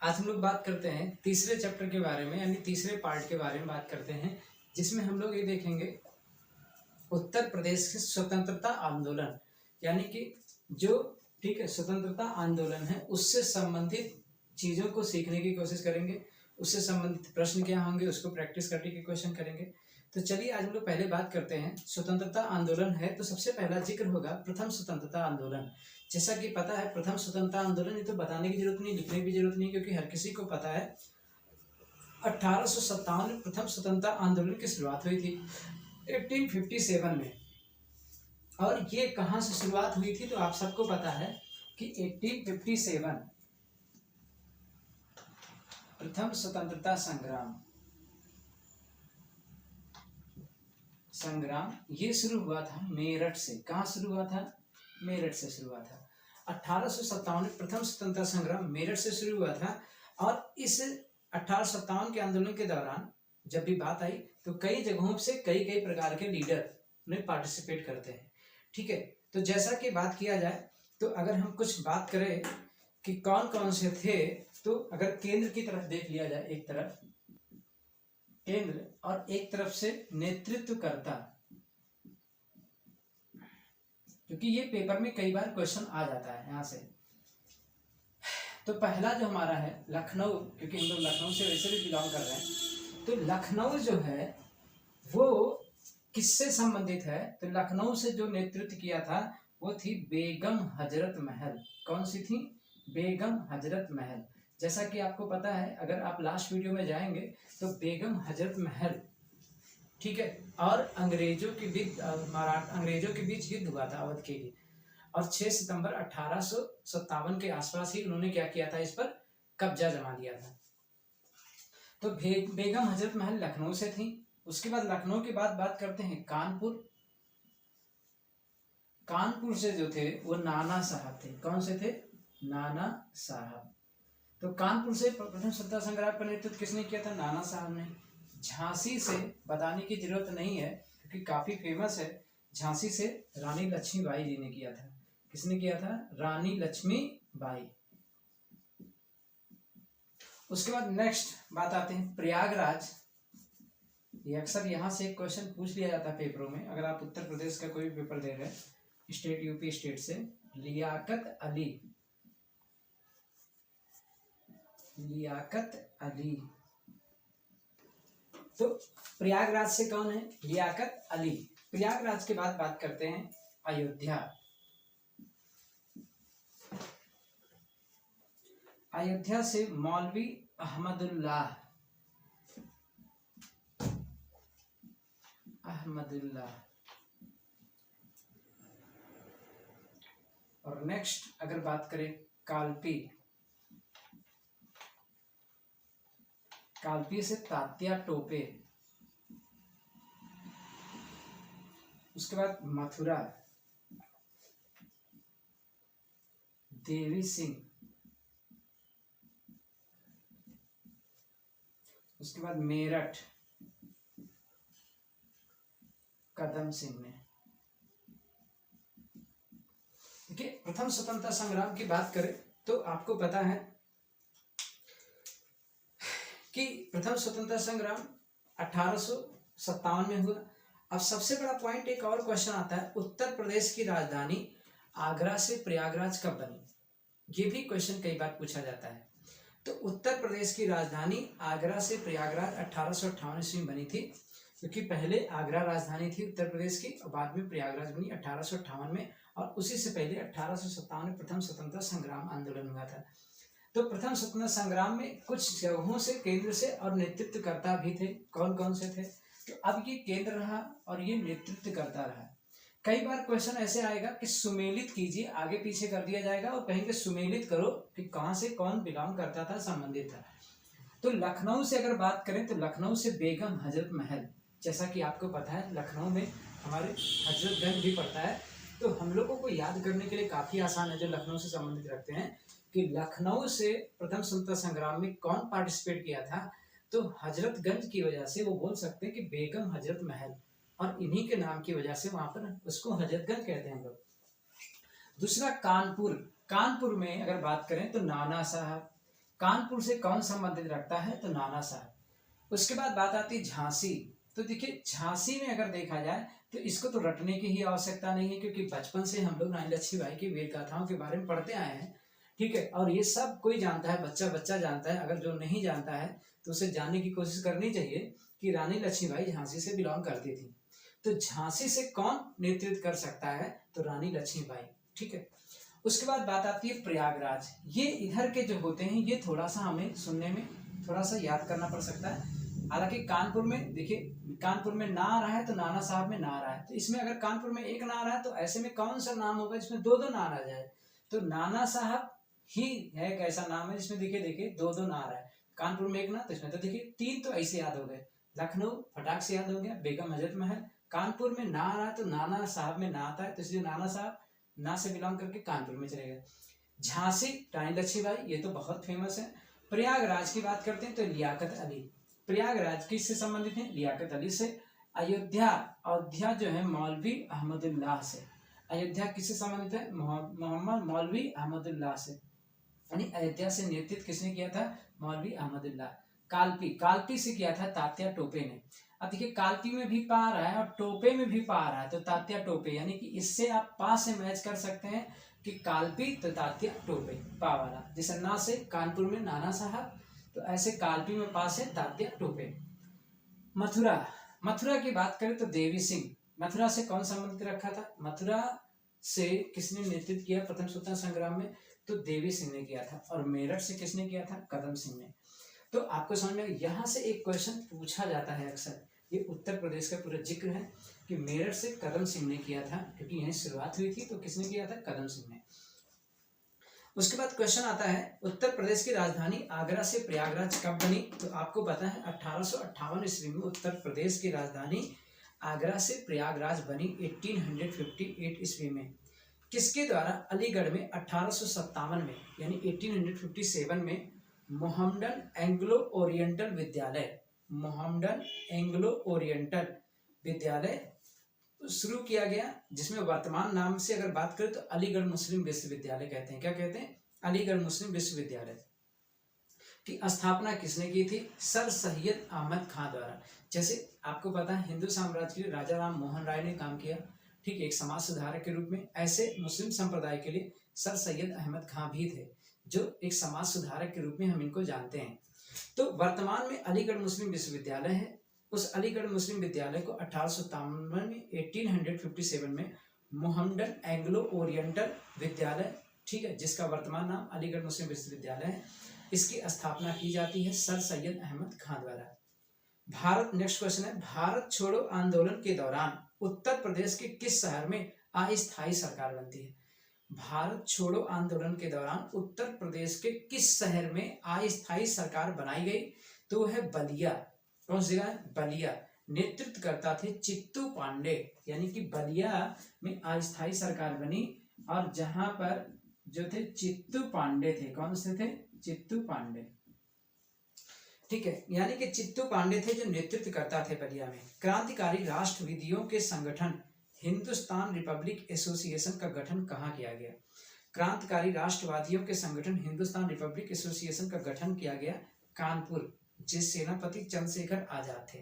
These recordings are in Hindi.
आज हम लोग बात करते हैं तीसरे चैप्टर के बारे में, यानी तीसरे पार्ट के बारे में बात करते हैं, जिसमें हम लोग ये देखेंगे उत्तर प्रदेश के स्वतंत्रता आंदोलन, यानी कि जो ठीक है स्वतंत्रता आंदोलन है उससे संबंधित चीज़ों को सीखने की कोशिश करेंगे। उससे संबंधित प्रश्न क्या होंगे उसको प्रैक्टिस करने की क्वेश्चन करेंगे। तो चलिए आज हम लोग पहले बात करते हैं स्वतंत्रता आंदोलन है तो सबसे पहला जिक्र होगा प्रथम स्वतंत्रता आंदोलन। जैसा कि पता है प्रथम स्वतंत्रता आंदोलन, ये तो बताने की जरूरत नहीं, लिखने की जरूरत नहीं, क्योंकि हर किसी को पता है 1857 में प्रथम स्वतंत्रता आंदोलन की शुरुआत हुई थी 1857 में। और ये कहाँ से शुरुआत हुई थी तो आप सबको पता है कि 1857 प्रथम स्वतंत्रता संग्राम ये शुरू हुआ था मेरठ से। कहाँ शुरू हुआ था? मेरठ से शुरू हुआ था। 1857 में प्रथम स्वतंत्रता संग्राम मेरठ से शुरू हुआ था। और इस 1857 के आंदोलन के दौरान जब भी बात आई तो कई जगहों से कई कई प्रकार के लीडर में पार्टिसिपेट करते हैं। ठीक है, तो जैसा कि बात किया जाए तो अगर हम कुछ बात करें कि कौन कौन से थे, तो अगर केंद्र की तरफ देख लिया जाए, एक तरफ केंद्र और एक तरफ से नेतृत्वकर्ता, क्योंकि ये पेपर में कई बार क्वेश्चन आ जाता है यहाँ से। तो पहला जो हमारा है लखनऊ, क्योंकि हम लोग लखनऊ से वैसे भी बिलोंग कर रहे हैं, तो लखनऊ जो है वो किससे संबंधित है? तो लखनऊ से जो नेतृत्व किया था वो थी बेगम हजरत महल। कौन सी थी? बेगम हजरत महल। जैसा कि आपको पता है, अगर आप लास्ट वीडियो में जाएंगे तो बेगम हजरत महल, ठीक है, और अंग्रेजों के बीच युद्ध हुआ था अवध के लिए। और 6 सितंबर 1857 के आसपास ही उन्होंने क्या किया था, इस पर कब्जा जमा लिया था। तो बेगम हजरत महल लखनऊ से थी। उसके बाद लखनऊ के बाद बात करते हैं कानपुर। कानपुर से जो थे वो नाना साहब थे। कौन से थे? नाना साहब। तो कानपुर से प्रथम स्वतंत्रता संग्राम का नेतृत्व किसने किया था? नाना साहब ने। झांसी से बताने की जरूरत नहीं है क्योंकि काफी फेमस है। झांसी से रानी लक्ष्मीबाई जी ने किया था। किसने किया था? रानी लक्ष्मीबाई। उसके बाद नेक्स्ट बात आते हैं प्रयागराज। ये अक्सर यहाँ से एक क्वेश्चन पूछ लिया जाता है पेपरों में, अगर आप उत्तर प्रदेश का कोई भी पेपर दे रहे हैं, स्टेट यूपी स्टेट से। लियाकत अली। तो प्रयागराज से कौन है? लियाकत अली। प्रयागराज के बाद बात करते हैं अयोध्या। अयोध्या से मौलवी अहमदुल्लाह। और नेक्स्ट अगर बात करें कालपी से तात्या टोपे। उसके बाद मथुरा देवी सिंह। उसके बाद मेरठ कदम सिंह ने। देखिए, प्रथम स्वतंत्रता संग्राम की बात करें तो आपको पता है कि प्रथम स्वतंत्रता संग्राम 1857 में हुआ। अब सबसे बड़ा पॉइंट एक और क्वेश्चन आता है, उत्तर प्रदेश की राजधानी आगरा से प्रयागराज कब बनी? ये भी क्वेश्चन कई बार पूछा जाता है। तो उत्तर प्रदेश की राजधानी आगरा से प्रयागराज 1858 ईस्वी में बनी थी, क्योंकि पहले आगरा राजधानी थी उत्तर प्रदेश की और बाद में प्रयागराज बनी 1858 में। और उसी से पहले 1857 में प्रथम स्वतंत्रता संग्राम आंदोलन हुआ था। तो प्रथम स्वतंत्रता संग्राम में कुछ जगहों से केंद्र से और नेतृत्वकर्ता भी थे। कौन कौन से थे? तो अब ये केंद्र रहा और ये नेतृत्वकर्ता रहा। कई बार क्वेश्चन ऐसे आएगा कि सुमेलित कीजिए, आगे पीछे कर दिया जाएगा और कहेंगे सुमेलित करो कि कहाँ से कौन बिलोंग करता था, संबंधित था। तो लखनऊ से अगर बात करें तो लखनऊ से बेगम हजरत महल। जैसा कि आपको पता है लखनऊ में हमारे हजरतगंज भी पड़ता है, तो हम लोगों को याद करने के लिए काफ़ी आसान है जो लखनऊ से संबंधित रखते हैं कि लखनऊ से प्रथम स्वतंत्रता संग्राम में कौन पार्टिसिपेट किया था। तो हजरतगंज की वजह से वो बोल सकते हैं कि बेगम हजरत महल, और इन्हीं के नाम की वजह से वहां पर उसको हजरतगंज कहते हैं लोग। दूसरा कानपुर में अगर बात करें तो नाना साहब, कानपुर से कौन संबंधित रखता है? तो नाना साहब। उसके बाद बात आती है झांसी। तो देखिए झांसी में अगर देखा जाए तो इसको तो रटने की ही आवश्यकता नहीं है, क्योंकि बचपन से हम लोग रानी लक्ष्मीबाई की वीर गाथाओं के बारे में पढ़ते आए हैं, ठीक है। और ये सब कोई जानता है, बच्चा बच्चा जानता है। अगर जो नहीं जानता है तो उसे जानने की कोशिश करनी चाहिए कि रानी लक्ष्मीबाई झांसी से बिलोंग करती थी। तो झांसी से कौन नेतृत्व कर सकता है? तो रानी लक्ष्मीबाई, ठीक है। उसके बाद बात आती है प्रयागराज। ये इधर के जो होते हैं ये थोड़ा सा हमें सुनने में थोड़ा सा याद करना पड़ सकता है। हालांकि कानपुर में देखिए, कानपुर में ना आ रहा है तो नाना साहब में ना आ रहा है, तो इसमें अगर कानपुर में एक ना आ रहा है तो ऐसे में कौन सा नाम होगा जिसमें दो दो ना आ जाए? तो नाना साहब ही है एक ऐसा नाम है जिसमें देखिए देखिए दो दो ना आ रहा है। कानपुर में एक ना, तो इसमें तो देखिए तीन तो ऐसे याद हो गए। लखनऊ फटाक से याद हो गया, बेगम हजरत महल। कानपुर में ना आ रहा है तो नाना साहब में ना आता है, तो इसलिए नाना साहब ना से बिलोंग करके कानपुर में चले गए। झांसी रानी लक्ष्मीबाई, ये तो बहुत फेमस है। प्रयागराज की बात करते हैं तो लियाकत अली। प्रयागराज किससे संबंधित है? लियाकत अली से। अयोध्या, अयोध्या जो है मौलवी अहमदुल्लाह से। अयोध्या किससे संबंधित है? मोहम्मद मौलवी अहमदुल्लाह से। यानी अयोध्या से नेतृत्व किसने किया था? मौलवी अहमदुल्लाह। कालपी, कालपी से किया था तात्या टोपे ने। अब देखिए कालपी में भी पा आ रहा है और टोपे में भी पा आ रहा है, तो तात्या टोपे, यानी कि इससे आप पा से मैच कर सकते हैं कि कालपी तो तात्या टोपे, पा वाला। जैसे ना से कानपुर में नाना साहब, तो ऐसे कालपी में पा से तात्या टोपे। मथुरा, मथुरा की बात करें तो देवी सिंह। मथुरा से कौन संबंधित रखा था? मथुरा से किसने नेतृत्व किया प्रथम स्वतंत्रता संग्राम में? तो देवी सिंह ने किया था। और मेरठ से किसने किया था? कदम सिंह ने। तो आपको समझ में, यहाँ से एक क्वेश्चन पूछा जाता है अक्सर, ये उत्तर प्रदेश का पूरा जिक्र है कि मेरठ से कदम सिंह ने किया था, क्योंकि यहीं शुरुआत हुई थी। तो किसने किया था? कदम सिंह ने। उसके बाद क्वेश्चन आता है उत्तर प्रदेश की राजधानी आगरा से प्रयागराज कब बनी? तो आपको पता है 1858 ईस्वी में उत्तर प्रदेश की राजधानी आगरा से प्रयागराज बनी 1858 ईस्वी में। किसके द्वारा? अलीगढ़ में 1857 में, यानी 1857 में मोहम्मडन एंग्लो ओरिएंटल विद्यालय, मोहम्मडन एंग्लो ओरिएंटल विद्यालय शुरू किया गया, जिसमें वर्तमान नाम से अगर बात करें तो अलीगढ़ मुस्लिम विश्वविद्यालय कहते हैं। क्या कहते हैं? अलीगढ़ मुस्लिम विश्वविद्यालय की स्थापना किसने की थी? सर सैयद अहमद खां द्वारा। जैसे आपको पता है हिंदू साम्राज्य के लिए राजा राम मोहन राय ने काम किया, ठीक है, एक समाज सुधारक के रूप में। ऐसे मुस्लिम संप्रदाय के लिए सर सैयद अहमद खां भी थे, जो एक समाज सुधारक के रूप में हम इनको जानते हैं। तो वर्तमान में अलीगढ़ मुस्लिम विश्वविद्यालय है। उस अलीगढ़ मुस्लिम विद्यालय को 1857 में 1857 में मोहम्मडन एंग्लो ओरिएंटल विद्यालय, ठीक है, जिसका वर्तमान नाम अलीगढ़ मुस्लिम विश्वविद्यालय है, इसकी स्थापना की जाती है सर सैयद अहमद खां द्वारा। भारत, नेक्स्ट क्वेश्चन है, भारत छोड़ो आंदोलन के दौरान उत्तर प्रदेश के किस शहर में अस्थायी सरकार बनती है? भारत छोड़ो आंदोलन के दौरान उत्तर प्रदेश के किस शहर में अस्थायी सरकार बनाई गई? तो वह है बलिया। कौन सी जगह? बलिया। नेतृत्व करता थे चित्तू पांडे, यानी कि बलिया में अस्थायी सरकार बनी, और जहां पर जो थे चित्तू पांडे थे। कौन से थे? चित्तू पांडे, ठीक है, यानी कि चित्तू पांडे थे जो नेतृत्व करता थे बलिया में। क्रांतिकारी राष्ट्रवादियों के संगठन हिंदुस्तान रिपब्लिक एसोसिएशन का गठन कहाँ किया गया? क्रांतिकारी राष्ट्रवादियों के संगठन हिंदुस्तान रिपब्लिक एसोसिएशन का गठन किया गया कानपुर, जिस सेनापति चंद्रशेखर आजाद थे।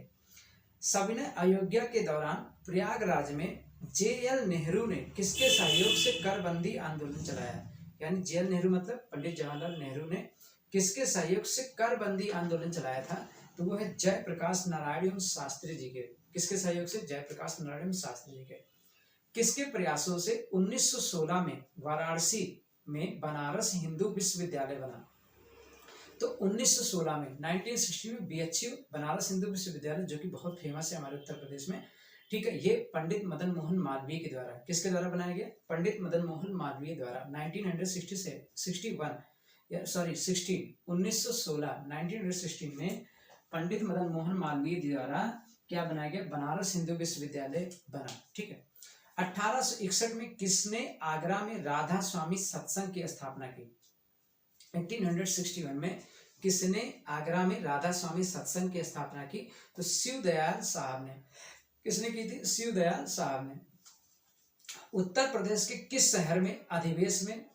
सविनय अवज्ञा के दौरान प्रयागराज में जे.एल. नेहरू ने किसके सहयोग से करबंदी आंदोलन चलाया? यानी जे.एल. नेहरू मतलब पंडित जवाहरलाल नेहरू ने किसके सहयोग से करबंदी आंदोलन चलाया था? तो वो है जयप्रकाश नारायण शास्त्री जी के। किसके सहयोग से? जयप्रकाश नारायण शास्त्री जी के। किसके प्रयासों से 1916 में वाराणसी में बनारस हिंदू विश्वविद्यालय बना? तो 1916 में 1960 में BHU बनारस हिंदू विश्वविद्यालय, जो कि बहुत फेमस है हमारे उत्तर प्रदेश में, ठीक है, ये पंडित मदन मोहन मालवीय के द्वारा, किसके द्वारा बनाया गया? पंडित मदन मोहन मालवीय द्वारा 1916 में पंडित मदन मोहन मालवीय द्वारा क्या बनाया गया? बनारस हिंदू विश्वविद्यालय बना, ठीक है। 1861 में किसने आगरा में राधा स्वामी सत्संग की स्थापना की? 1861 में किसने आगरा में राधा स्वामी सत्संग की स्थापना की? तो शिवदयाल साहब ने। किसने की थी? शिवदयाल साहब ने। उत्तर प्रदेश के किस शहर में अधिवेशन में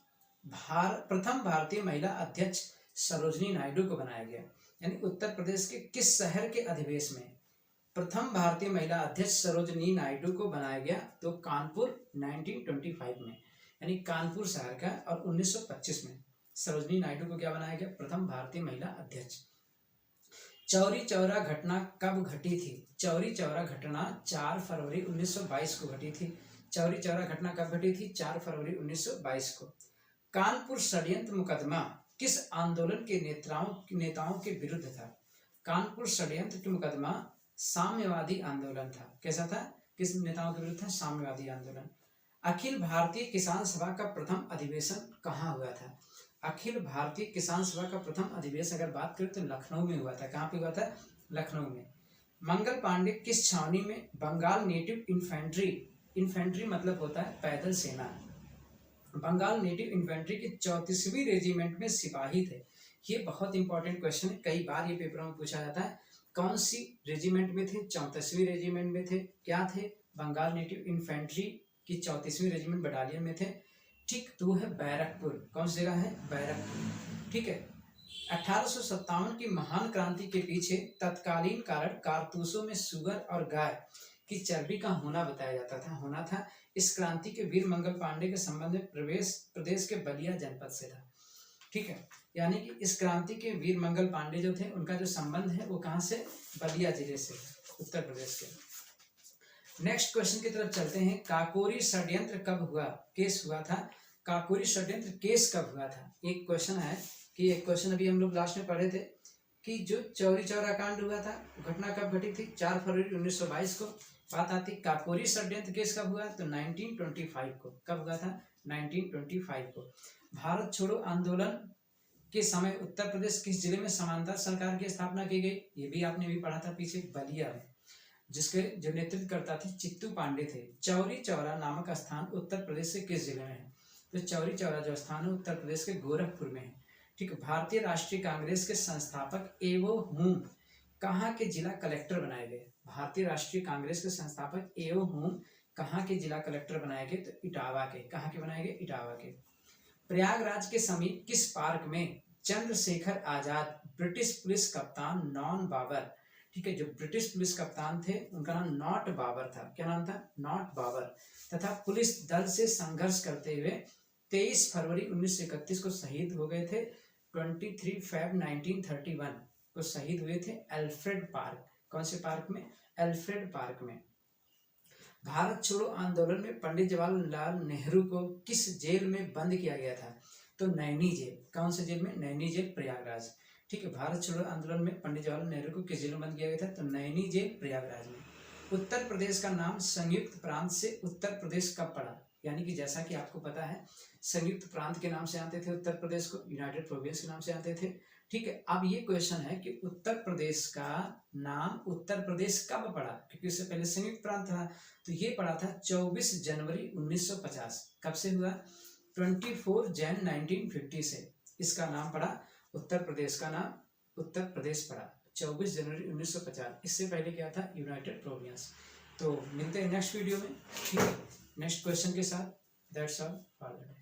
प्रथम भारतीय महिला अध्यक्ष सरोजनी नायडू को बनाया गया। यानी उत्तर प्रदेश के किस शहर के अधिवेश में प्रथम भारतीय महिला अध्यक्ष सरोजनी नायडू को बनाया गया? तो कानपुर 1925 में, यानी कानपुर शहर का। और 1925 में सरोजनी नायडू को क्या बनाया गया? प्रथम भारतीय महिला अध्यक्ष। चौरी चौरा घटना कब घटी थी? चौरी चौरा घटना 4 फरवरी 1922 को घटी थी। चौरी चौरा घटना कब घटी थी? 4 फरवरी 1922 को। कानपुर षड्यंत्र मुकदमा किस आंदोलन के नेताओं के विरुद्ध था? कानपुर षड्यंत्र की मुकदमा साम्यवादी आंदोलन था। कैसा था? किस नेताओं के विरुद्ध था? साम्यवादी आंदोलन। अखिल भारतीय किसान सभा का प्रथम अधिवेशन कहाँ हुआ था? अखिल भारतीय किसान सभा का प्रथम अधिवेशन अगर बात करें तो लखनऊ में हुआ था। कहाँ पे हुआ था? लखनऊ में। मंगल पांडे किस छावनी में बंगाल नेटिव इन्फेंट्री मतलब होता है पैदल सेना, बंगाल नेटिव इन्फेंट्री की 34वीं रेजिमेंट में सिपाही थे? ये बहुत इंपॉर्टेंट क्वेश्चन है, कई बार ये पेपर में पूछा जाता है। कौन सी रेजिमेंट में थे? 34वीं रेजिमेंट में थे। क्या थे? बंगाल नेटिव इन्फेंट्री की 34वीं रेजिमेंट बटालियन में थे। ठीक, तो है बैरकपुर। कौन सी जगह है? बैरकपुर। ठीक है। 1857 की महान क्रांति के पीछे तत्कालीन कारण कारतूसों में सुगर और गाय की चर्बी का होना बताया जाता था, होना था। इस क्रांति के वीर मंगल पांडे के संबंध में प्रदेश के बलिया जनपद से था। ठीक है, यानी कि इस क्रांति के वीर मंगल पांडे जो थे उनका जो संबंध है वो कहाँ से? बलिया जिले से, उत्तर प्रदेश के। नेक्स्ट क्वेश्चन की तरफ चलते हैं। काकोरी षड्यंत्र कब हुआ? केस हुआ था। काकोरी षड्यंत्र केस कब हुआ था? एक क्वेश्चन है कि एक क्वेश्चन अभी हम लोग लास्ट में पढ़े थे कि जो चौरी चौरा कांड हुआ था, घटना कब घटी थी? 4 फरवरी 1922 को। बात आती काकोरी षड्यंत्र केस कब हुआ? तो 1925 को। कब हुआ था? 1925 को। भारत छोड़ो आंदोलन के समय उत्तर प्रदेश किस जिले में समांतर सरकार की स्थापना की गई? ये भी आपने भी पढ़ा था पीछे, बलिया में, जिसके जो नेतृत्व करता थे चित्तू पांडे थे। चौरी चौरा नामक स्थान उत्तर प्रदेश से किस जिले में है? तो चौरी चौरा जो स्थान है उत्तर प्रदेश के गोरखपुर में है। ठीक है। भारतीय राष्ट्रीय कांग्रेस के संस्थापक एवो हूम कहाँ के जिला कलेक्टर बनाए गए? भारतीय राष्ट्रीय कांग्रेस के संस्थापक एवो हूम कहाँ के जिला कलेक्टर बनाए गए? तो इटावा के। कहाँ के बनाए गए? इटावा के। प्रयागराज के समीप किस पार्क में चंद्रशेखर आजाद ब्रिटिश पुलिस कप्तान नॉन बाबर, ठीक है, जो ब्रिटिश पुलिस कप्तान थे उनका नाम नॉट बाबर था। क्या नाम था? नॉट बाबर। तथा पुलिस दल से संघर्ष करते हुए 23 फरवरी 1931 को शहीद हो गए थे। 23 फरवरी 1931 को शहीद हुए थे एल्फ्रेड पार्क। कौन से पार्क में? एल्फ्रेड पार्क में। भारत छोड़ो आंदोलन में पंडित जवाहरलाल नेहरू को किस जेल में बंद किया गया था? तो नैनी जेल। कौन से जेल में? नैनी जेल, प्रयागराज। ठीक है। भारत छोड़ो आंदोलन में पंडित जवाहरलाल नेहरू को किस जेल में बंद किया गया था? तो नैनी जेल, प्रयागराज में। उत्तर प्रदेश का नाम संयुक्त प्रांत से उत्तर प्रदेश कब पड़ा? यानी कि जैसा कि आपको पता है संयुक्त प्रांत के नाम से आते थे उत्तर प्रदेश को, यूनाइटेड प्रोविंस के नाम से आते थे। ठीक है। अब ये क्वेश्चन है कि उत्तर प्रदेश का नाम उत्तर प्रदेश कब पड़ा? क्योंकि उससे पहले संयुक्त प्रांत था। तो ये पड़ा था 24 जनवरी 1950। कब से हुआ? 24 जन 1950 से इसका नाम पड़ा, उत्तर प्रदेश का नाम उत्तर प्रदेश पड़ा 24 जनवरी 1950। इससे पहले क्या था? United province. तो मिलते हैं नेक्स्ट वीडियो में, ठीक है, नेक्स्ट क्वेश्चन के साथ। That's all for the day.